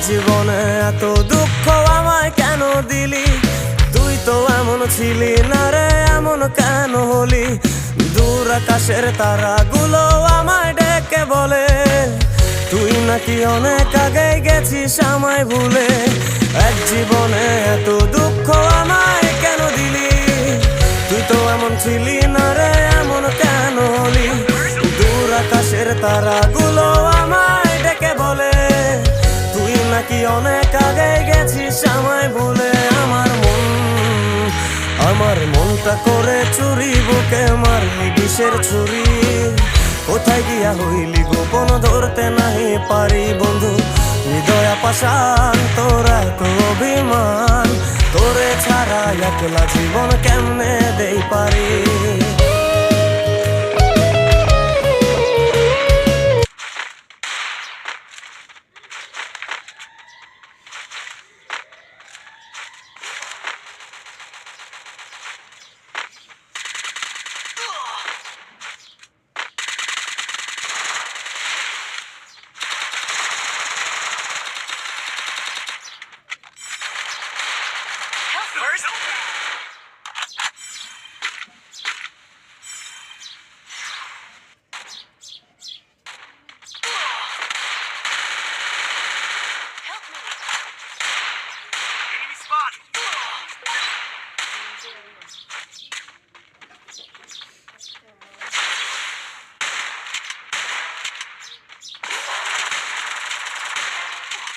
জীবনে এত দুঃখ আমায় কেন দিলি? তুই তো এমন ছিলি না রে, এমন কেন হলি? দূর আকাশের তারাগুলো আমায় ডেকে বলে তুই নাকি অনেক আগে গেছিস আমায় ভুলে। এক জীবনে এত দুঃখ আমায় কেন দিলি? তুই তো এমন ছিলি না রে, এমন কেন হলি? দূর আকাশের তারাগুলো আমায় ডেকে বলে তুই নাকি অনেক আগে গেছিস আমায় ভুলে। আমার মনটা করে চুরি, বুকে মারলি বিষের ছুরি। কোথায় গিয়া হইলি গোপন ধরতে নাহি পারি বন্ধু। হৃদয় পাষাণ তোরা তো অভিমান, তোরে ছাড়া একলা জীবন কেমনে দেই পারি।